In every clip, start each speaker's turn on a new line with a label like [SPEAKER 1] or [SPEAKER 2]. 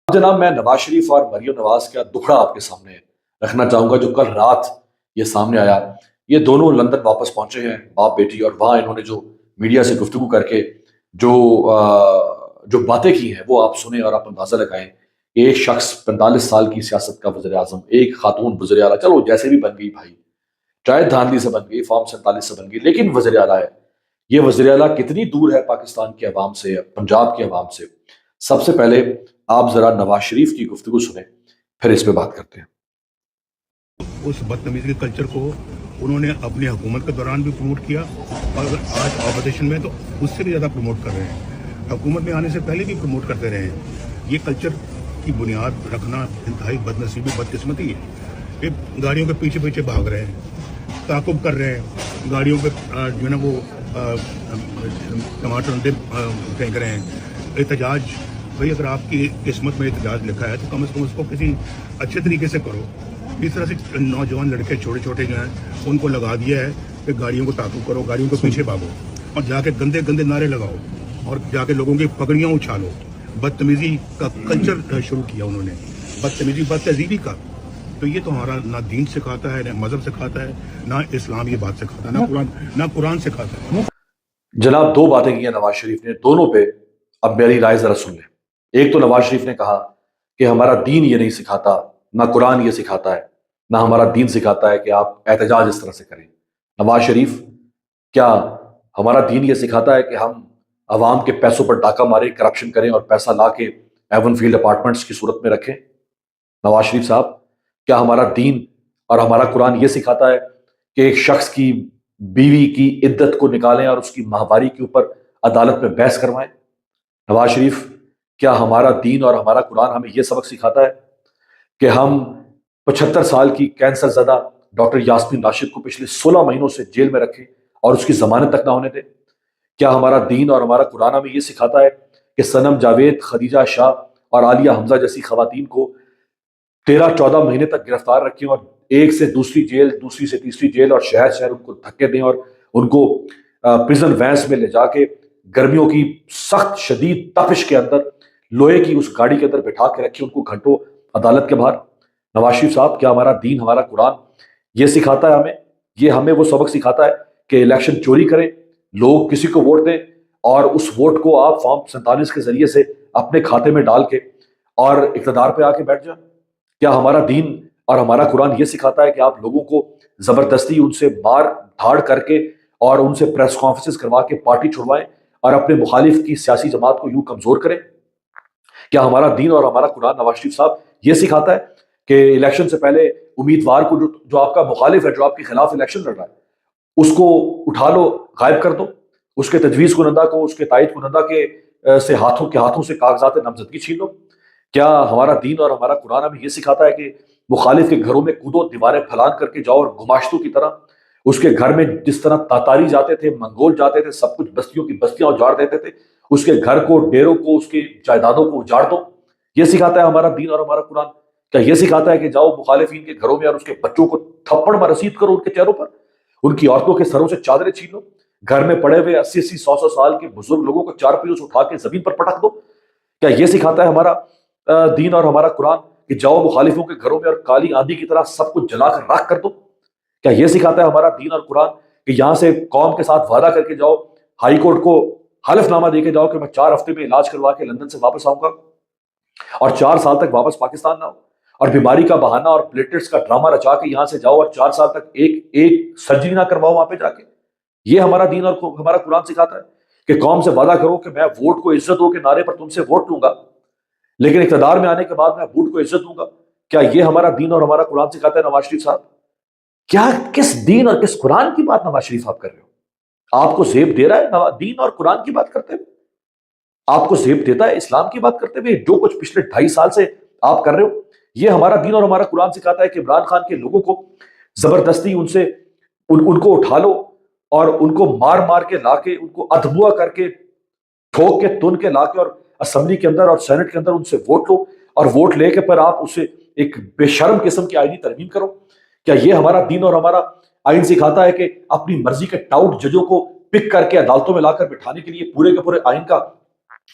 [SPEAKER 1] جناب، میں نواز شریف اور مریم نواز کا دکھڑا آپ کے سامنے رکھنا چاہوں گا جو کل رات یہ سامنے آیا۔ یہ دونوں لندن واپس پہنچے ہیں، باپ بیٹی، اور وہاں انہوں نے جو میڈیا سے گفتگو کر کے جو باتیں کی ہیں وہ آپ سنیں اور آپ اندازہ لگائیں۔ ایک شخص 45 سال کی سیاست کا وزیر اعظم، ایک خاتون وزیر اعلیٰ، چلو جیسے بھی بن گئی بھائی، چاہے دھاندلی سے بن گئی، فارم 47 سے بن گئی، لیکن وزیر اعلیٰ ہے۔ یہ وزیر اعلیٰ کتنی دور ہے پاکستان کے عوام سے، پنجاب کے عوام سے؟ سب سے پہلے آپ ذرا نواز شریف کی گفتگو سنیں، پھر اس پہ بات کرتے ہیں۔
[SPEAKER 2] اس بدتمیزی کے کلچر کو انہوں نے اپنی حکومت کے دوران بھی پروموٹ کیا، اور آج اپوزیشن میں تو اس سے بھی زیادہ پروموٹ کر رہے ہیں، حکومت میں آنے سے پہلے بھی پروموٹ کرتے رہے ہیں۔ یہ کلچر کی بنیاد رکھنا انتہائی بدنصیبی، بدقسمتی ہے۔ یہ گاڑیوں کے پیچھے پیچھے بھاگ رہے ہیں، تعاقب کر رہے ہیں، گاڑیوں پہ جو ہے نا وہ ٹماٹر پھینک رہے ہیں۔ احتجاج، بھائی اگر آپ کی قسمت میں احتجاج لکھا ہے تو کم از کم اس کو کسی اچھے طریقے سے کرو۔ اس طرح سے نوجوان لڑکے چھوٹے چھوٹے جو ہیں ان کو لگا دیا ہے کہ گاڑیوں کو تعاقب کرو، گاڑیوں کے پیچھے بھاگو، اور جا کے گندے گندے نعرے لگاؤ، اور جا کے لوگوں کی پگڑیاں اچھالو۔ بدتمیزی کا کلچر شروع کیا انہوں نے، بدتمیزی، بد تہذیبی کا۔ تو یہ تو ہمارا نہ دین سکھاتا ہے، نہ مذہب سکھاتا ہے، نہ اسلام یہ بات سکھاتا ہے، نہ قرآن سکھاتا ہے۔
[SPEAKER 1] جناب، دو باتیں کی ہیں نواز شریف نے، دونوں پہ اب میری رائے ذرا سن لیں۔ ایک تو نواز شریف نے کہا کہ ہمارا دین یہ نہیں سکھاتا، نہ قرآن یہ سکھاتا ہے، نہ ہمارا دین سکھاتا ہے کہ آپ احتجاج اس طرح سے کریں۔ نواز شریف، کیا ہمارا دین یہ سکھاتا ہے کہ ہم عوام کے پیسوں پر ڈاکہ ماریں، کرپشن کریں اور پیسہ لا کے ایون فیلڈ اپارٹمنٹس کی صورت میں رکھیں؟ نواز شریف صاحب، کیا ہمارا دین اور ہمارا قرآن یہ سکھاتا ہے کہ ایک شخص کی بیوی کی عدت کو نکالیں اور اس کی ماہواری کے اوپر عدالت میں بحث کروائیں؟ نواز شریف، کیا ہمارا دین اور ہمارا قرآن ہمیں یہ سبق سکھاتا ہے کہ ہم 75 سال کی کینسر زدہ ڈاکٹر یاسمین راشد کو پچھلے 16 مہینوں سے جیل میں رکھیں اور اس کی ضمانت تک نہ ہونے دیں؟ کیا ہمارا دین اور ہمارا قرآن ہمیں یہ سکھاتا ہے کہ صنم جاوید، خدیجہ شاہ اور عالیہ حمزہ جیسی خواتین کو 13-14 مہینے تک گرفتار رکھیں اور ایک سے دوسری جیل، دوسری سے تیسری جیل، اور شہر شہر ان کو دھکے دیں اور ان کو پریزن وینس میں لے جا کے گرمیوں کی سخت شدید تپش کے اندر لوہے کی اس گاڑی کے اندر بٹھا کے رکھیں ان کو گھنٹوں عدالت کے باہر؟ نواز شریف صاحب، کیا ہمارا دین، ہمارا قرآن یہ سکھاتا ہے ہمیں، یہ ہمیں وہ سبق سکھاتا ہے کہ الیکشن چوری کریں، لوگ کسی کو ووٹ دیں اور اس ووٹ کو آپ فارم 47 کے ذریعے سے اپنے کھاتے میں ڈال کے اور اقتدار پہ آ کے بیٹھ جائیں؟ کیا ہمارا دین اور ہمارا قرآن یہ سکھاتا ہے کہ آپ لوگوں کو زبردستی ان سے مار دھاڑ کر کے اور ان سے پریس کانفرنس کروا کے پارٹی چھڑوائیں اور اپنے مخالف کی سیاسی جماعت کو یوں کمزور کریں؟ کیا ہمارا دین اور ہمارا قرآن نواز شریف صاحب یہ سکھاتا ہے کہ الیکشن سے پہلے امیدوار کو جو آپ کا مخالف ہے، جو آپ کے خلاف الیکشن لڑ رہا ہے، اس کو اٹھا لو، غائب کر دو، اس کے تجویز کنندہ کو، اس کے تائید کنندہ کے سے ہاتھوں سے کاغذات نامزدگی چھین لو؟ کیا ہمارا دین اور ہمارا قرآن ہمیں یہ سکھاتا ہے کہ مخالف کے گھروں میں کودو، دیواریں پھلان کر کے جاؤ اور گماشتوں کی طرح اس کے گھر میں جس طرح تاتاری جاتے تھے، منگول جاتے تھے، سب کچھ بستیوں کی بستیاں اجاڑ دیتے تھے، اس کے گھر کو، ڈیروں کو، اس کی جائیدادوں کو اجاڑ دو؟ یہ سکھاتا ہے ہمارا دین اور ہمارا قرآن؟ کیا یہ سکھاتا ہے کہ جاؤ مخالفین کے گھروں میں اور اس کے بچوں کو تھپڑ رسید کرو ان کے چہروں پر، ان کی عورتوں کے سروں سے چادریں چھین لو، گھر میں پڑے ہوئے 80-80، 100-100 سال کے بزرگ لوگوں کو چارپائیوں سے اٹھا کے زمین پر پٹک دو؟ کیا یہ سکھاتا ہے ہمارا دین اور ہمارا قرآن کہ جاؤ مخالفوں کے گھروں میں اور کالی آندھی کی طرح سب کچھ جلا کر راکھ کر دو؟ کیا یہ سکھاتا ہے ہمارا دین اور قرآن کہ یہاں سے قوم کے ساتھ وعدہ کر کے جاؤ، ہائی کورٹ کو حلف نامہ دے کے جاؤ کہ میں 4 ہفتے میں علاج کروا کے لندن سے واپس آؤں گا اور 4 سال تک واپس پاکستان نہ ہو، اور بیماری کا بہانہ اور پلیٹلیٹس کا ڈرامہ رچا کے یہاں سے جاؤ اور 4 سال تک ایک سرجری نہ کرواؤ وہاں پہ جا کے؟ یہ ہمارا دین اور ہمارا قرآن سکھاتا ہے کہ قوم سے وعدہ کرو کہ میں ووٹ کو عزت ہو کے نعرے پر تم سے ووٹ لوں گا، لیکن اقتدار میں آنے کے بعد میں ووٹ کو عزت دوں گا؟ کیا یہ ہمارا دین اور ہمارا قرآن سکھاتا ہے نواز شریف صاحب؟ کیا کس دین اور کس قرآن کی بات نواز شریف آپ کر رہے ہو؟ آپ کو زیب دے رہا ہے دین اور قرآن کی بات کرتے ہوئے؟ آپ کو زیب دیتا ہے اسلام کی بات کرتے ہوئے؟ جو کچھ پچھلے 2.5 سال سے آپ کر رہے ہو، یہ ہمارا دین اور ہمارا قرآن سکھاتا ہے کہ عمران خان کے لوگوں کو زبردستی ان کو اٹھا لو اور ان کو مار مار کے لا کے، ان کو ادھبوا کر کے، ٹھوک کے، تن کے لا کے، اور اسمبلی کے اندر اور سینٹ کے اندر ان سے ووٹ لو اور ووٹ لے کے پر آپ اسے ایک بے شرم قسم کی آئینی ترمیم کرو؟ کیا یہ ہمارا دین اور ہمارا آئین سکھاتا ہے کہ اپنی مرضی کے ٹاؤٹ ججوں کو پک کر کے عدالتوں میں لا کر بٹھانے کے لیے پورے کے پورے آئین کا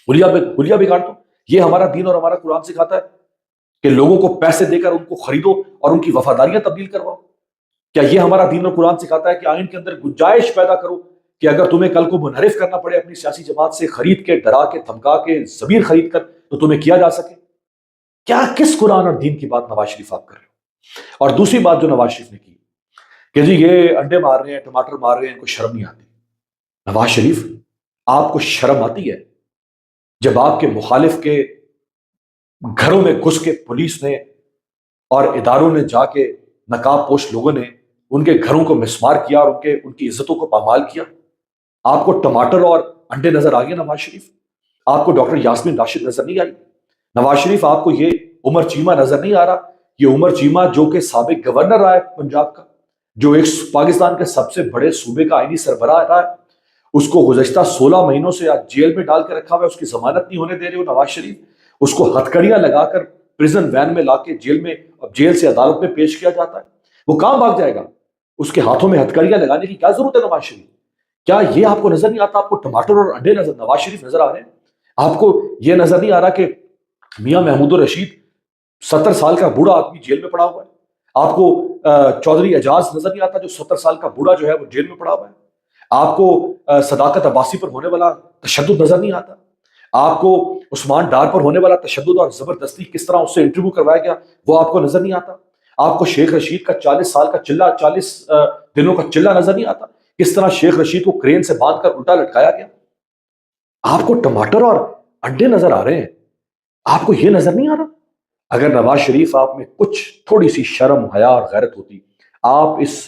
[SPEAKER 1] حلیہ بگاڑ دو؟ یہ ہمارا دین اور ہمارا قرآن سکھاتا ہے کہ لوگوں کو پیسے دے کر ان کو خریدو اور ان کی وفاداریاں تبدیل کرواؤ؟ کیا یہ ہمارا دین اور قرآن سکھاتا ہے کہ آئین کے اندر گنجائش پیدا کرو کہ اگر تمہیں کل کو منحرف کرنا پڑے اپنی سیاسی جماعت سے، خرید کے، ڈرا کے، دھمکا کے، ضمیر خرید کر، تو تمہیں کیا جا سکے؟ کیا کس قرآن اور دین کی بات نواز شریف آپ کر رہے ہو؟ اور دوسری بات جو نواز شریف نے کی کہ جی یہ انڈے مار رہے ہیں، ٹماٹر مار رہے ہیں، ان کو شرم نہیں آتی۔ نواز شریف، آپ کو شرم آتی ہے جب آپ کے مخالف کے گھروں میں گھس کے پولیس نے اور اداروں نے جا کے، نقاب پوش لوگوں نے ان کے گھروں کو مسمار کیا اور ان کی عزتوں کو پامال کیا؟ آپ کو ٹماٹر اور انڈے نظر آ گئے نواز شریف؟ آپ کو ڈاکٹر یاسمین راشد نظر نہیں آئی؟ نواز شریف، آپ کو یہ عمر چیمہ نظر نہیں آ رہا؟ یہ عمر چیمہ جو کہ سابق گورنر رہا ہے پنجاب کا، جو ایک پاکستان کے سب سے بڑے صوبے کا آئینی سربراہ رہا ہے، اس کو گزشتہ 16 مہینوں سے آج جیل میں ڈال کے رکھا ہوا ہے، اس کی ضمانت نہیں ہونے دے رہے ہو نواز شریف۔ اس کو ہتھکڑیاں لگا کر پریزن وین میں لا کے جیل سے عدالت میں پیش کیا جاتا ہے۔ وہ کہاں بھاگ جائے گا؟ اس کے ہاتھوں میں ہتھکڑیاں لگانے کی کیا ضرورت ہے نواز شریف؟ کیا یہ آپ کو نظر نہیں آتا؟ آپ کو ٹماٹر اور انڈے نواز شریف نظر آ رہے ہیں؟ آپ کو یہ نظر نہیں آ رہا کہ میاں محمود الرشید 70 سال کا بوڑھا آدمی جیل میں پڑا ہوا ہے؟ آپ کو چودھری اعجاز نظر نہیں آتا جو 70 سال کا بوڑھا جو ہے وہ جیل میں پڑا ہوا ہے؟ آپ کو صداقت عباسی پر ہونے والا تشدد نظر نہیں آتا؟ آپ کو عثمان ڈار پر ہونے والا تشدد اور زبردستی کس طرح اس سے انٹرویو کروایا گیا وہ آپ کو نظر نہیں آتا؟ آپ کو شیخ رشید کا 40 سال کا چلہ، 40 دنوں کا چلہ نظر نہیں آتا؟ کس طرح شیخ رشید کو کرین سے باندھ کر الٹا لٹکایا گیا؟ آپ کو ٹماٹر اور انڈے نظر آ رہے ہیں، آپ کو یہ نظر نہیں آ رہا؟ اگر نواز شریف آپ میں کچھ تھوڑی سی شرم، حیا اور غیرت ہوتی، آپ اس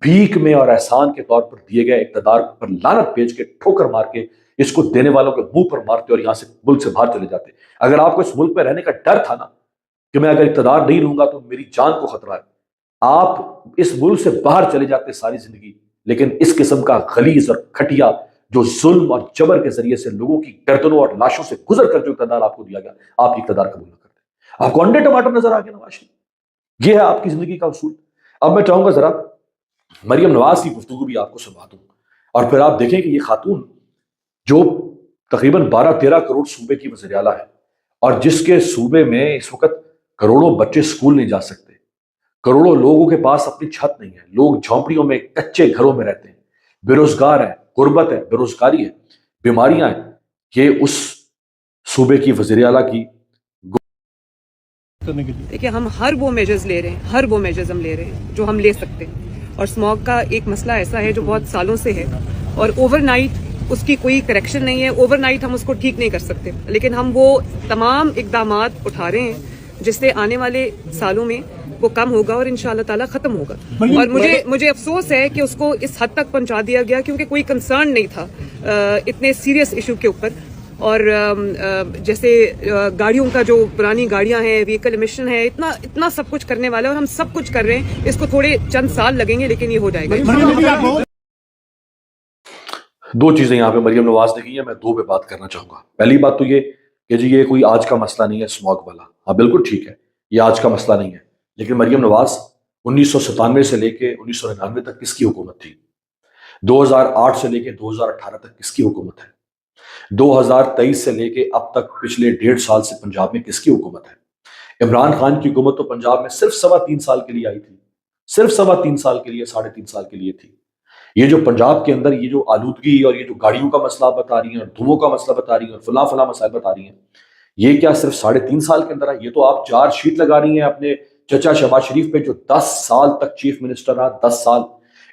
[SPEAKER 1] بھیک میں اور احسان کے طور پر دیے گئے اقتدار پر لعنت بھیج کے، ٹھوکر مار کے، اس کو دینے والوں کے منہ پر مارتے اور یہاں سے ملک سے باہر چلے جاتے۔ اگر آپ کو اس ملک پہ رہنے کا ڈر تھا نا کہ میں اگر اقتدار نہیں رہوں گا تو میری جان کو خطرہ ہے، آپ اس ملک سے باہر چلے جاتے ساری زندگی۔ لیکن اس قسم کا غلیظ اور گھٹیا جو ظلم اور جبر کے ذریعے سے لوگوں کی گردنوں اور لاشوں سے گزر کر جو اقتدار آپ کو دیا گیا، آپ اقتدار قبول نہ کرتے۔ آپ کو انڈے ٹماٹر نظر آ گئے نواز شریف؟ یہ ہے آپ کی زندگی کا اصول۔ اب میں چاہوں گا ذرا مریم نواز کی گفتگو بھی آپ کو سنوا دوں، اور پھر آپ دیکھیں کہ یہ خاتون جو تقریباً 12-13 کروڑ صوبے کی وزیر اعلیٰ ہے، اور جس کے صوبے میں اس وقت کروڑوں بچے سکول نہیں جا سکتے، کروڑوں لوگوں کے پاس اپنی چھت نہیں ہے، لوگ جھونپڑیوں میں، کچے گھروں میں رہتے ہیں، بے روزگار ہیں، غربت ہے، بے روزگاری ہے، بیماریاں ہیں، یہ اس صوبے کی وزیر اعلیٰ کی
[SPEAKER 3] دیکھیے ہم ہر وہ میجرز لے رہے ہیں، ہر وہ میجرز ہم لے رہے ہیں جو ہم لے سکتے ہیں، اور اسموگ کا ایک مسئلہ ایسا ہے جو بہت سالوں سے ہے، اور اوور نائٹ اس کی کوئی کریکشن نہیں ہے، اوور نائٹ ہم اس کو ٹھیک نہیں کر سکتے، لیکن ہم وہ تمام اقدامات اٹھا رہے ہیں جس سے آنے والے سالوں میں وہ کم ہوگا اور انشاءاللہ تعالیٰ ختم ہوگا۔ اور مجھے افسوس ہے کہ اس کو اس حد تک پہنچا دیا گیا کیونکہ کوئی کنسرن نہیں تھا اتنے سیریس ایشو کے اوپر، اور جیسے گاڑیوں کا جو پرانی گاڑیاں ہیں، وہیکل ایمیشن ہے، اتنا سب کچھ کرنے والا ہے، اور ہم سب کچھ کر رہے ہیں، اس کو تھوڑے چند سال لگیں گے لیکن یہ ہو جائے گا۔
[SPEAKER 1] دو چیزیں یہاں پہ مریم نواز نے کی ہیں، میں دو پہ بات کرنا چاہوں گا۔ پہلی بات تو یہ کہ جی یہ کوئی آج کا مسئلہ نہیں ہے اسموگ والا، ہاں بالکل ٹھیک ہے، یہ آج کا مسئلہ نہیں ہے، لیکن مریم نواز 1997 سے لے کے 1999 تک کس کی حکومت تھی؟ 2008 سے لے کے 2018 تک کس کی حکومت ہے؟ 2023 سے لے کے اب تک پچھلے 1.5 سال سے پنجاب میں کس کی حکومت ہے؟ عمران خان کی حکومت تو پنجاب میں صرف 3.25 سال کے لیے آئی تھی، صرف 3.25 سال کے لیے، 3.5 سال کے لیے تھی۔ یہ جو پنجاب کے اندر یہ جو آلودگی اور یہ جو گاڑیوں کا مسئلہ بتا رہی ہیں اور دھوؤں کا مسئلہ بتا رہی ہیں اور فلاں مسائل بتا رہی ہیں، یہ کیا صرف 3.5 سال کے اندر ہے؟ یہ تو آپ چارج شیٹ لگا رہی ہیں اپنے چچا شہباز شریف پہ جو 10 سال تک چیف منسٹر رہا، 10 سال،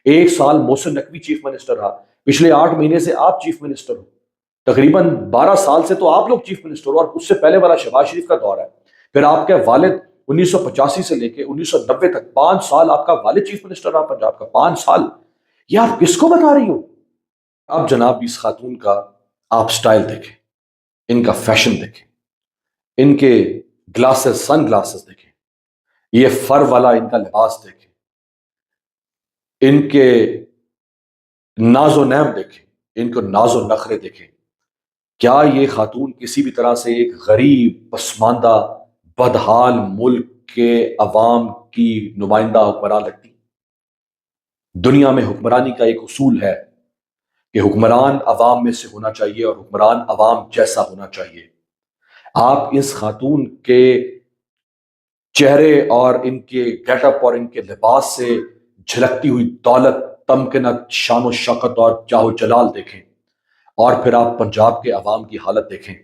[SPEAKER 1] 1 سال محسن نقوی چیف منسٹر رہا، پچھلے 8 مہینے سے آپ چیف منسٹر ہو، تقریباً 12 سال سے تو آپ لوگ چیف منسٹر ہو، اور اس سے پہلے والا شہباز شریف کا دور ہے۔ پھر آپ کے والد 1985 سے لے کے 1990 تک 5 سال آپ کا والد چیف منسٹر رہا پنجاب کا، 5 سال۔ یہ آپ کس کو بتا رہی ہو؟ اب جناب اس خاتون کا آپ سٹائل دیکھیں، ان کا فیشن دیکھیں، ان کے گلاسز، سن گلاسز دیکھیں، یہ فر والا ان کا لباس دیکھیں، ان کے ناز و نعم دیکھیں، ان کو ناز و نخرے دیکھیں۔ کیا یہ خاتون کسی بھی طرح سے ایک غریب، پسماندہ، بدحال ملک کے عوام کی نمائندہ حکمران لگتی؟ دنیا میں حکمرانی کا ایک اصول ہے کہ حکمران عوام میں سے ہونا چاہیے اور حکمران عوام جیسا ہونا چاہیے. آپ اس خاتون کے چہرے اور ان کے گیٹ اپ اور ان کے لباس سے جھلکتی ہوئی دولت، تمکنت، شان و شوکت اور جاہ و جلال دیکھیں، اور پھر آپ پنجاب کے عوام کی حالت دیکھیں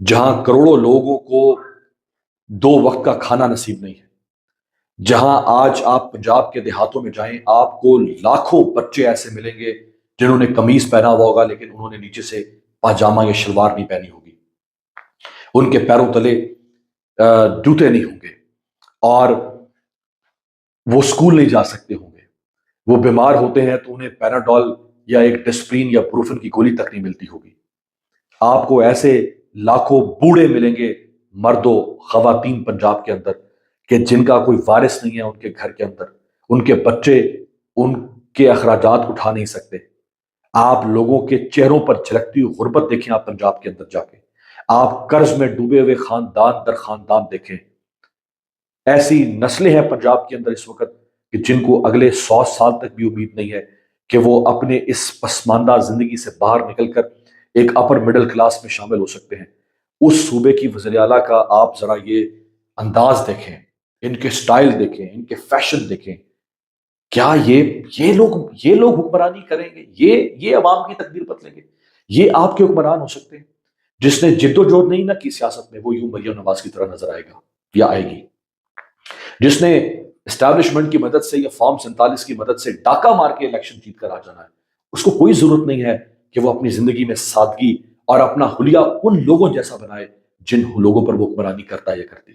[SPEAKER 1] جہاں کروڑوں لوگوں کو 2 وقت کا کھانا نصیب نہیں ہے. جہاں آج آپ پنجاب کے دیہاتوں میں جائیں، آپ کو لاکھوں بچے ایسے ملیں گے جنہوں نے قمیص پہنا ہوا ہوگا لیکن انہوں نے نیچے سے پاجامہ یا شلوار نہیں پہنی ہوگی. ان کے پیروں تلے جوتے نہیں ہوں گے، اور وہ اسکول نہیں جا سکتے ہوں گے. وہ بیمار ہوتے ہیں تو انہیں پیراڈول یا ایک ڈسپرین یا بروفن کی گولی تک نہیں ملتی ہوگی. آپ کو ایسے لاکھوں بوڑھے ملیں گے، مرد و خواتین پنجاب کے اندر، کہ جن کا کوئی وارث نہیں ہے ان کے گھر کے اندر. ان کے بچے ان کے اخراجات اٹھا نہیں سکتے. آپ لوگوں کے چہروں پر جھلکتی ہوئی غربت دیکھیں. آپ پنجاب کے اندر جا کے آپ قرض میں ڈوبے ہوئے خاندان در خاندان دیکھیں. ایسی نسلیں ہیں پنجاب کے اندر اس وقت کہ جن کو اگلے 100 سال تک بھی امید نہیں ہے کہ وہ اپنے اس پسماندہ زندگی سے باہر نکل کر ایک اپر مڈل کلاس میں شامل ہو سکتے ہیں. اس صوبے کی وزیر اعلیٰ کا آپ ذرا یہ انداز دیکھیں، ان کے سٹائل دیکھیں، ان کے فیشن دیکھیں. کیا یہ لوگ حکمرانی کریں گے؟ یہ عوام کی تقدیر بدلیں گے؟ یہ آپ کے حکمران ہو سکتے ہیں؟ جس نے جد و جہد نہیں نہ کی سیاست میں، وہ یوں مریم نواز کی طرح نظر آئے گا یا آئے گی. جس نے اسٹیبلشمنٹ کی مدد سے یا فارم 47 کی مدد سے ڈاکہ مار کے الیکشن جیت کر آ جانا ہے، اس کو کوئی ضرورت نہیں ہے کہ وہ اپنی زندگی میں سادگی اور اپنا حلیہ ان لوگوں جیسا بنائے جن لوگوں پر وہ حکمرانی کرتا ہے یا کرتی.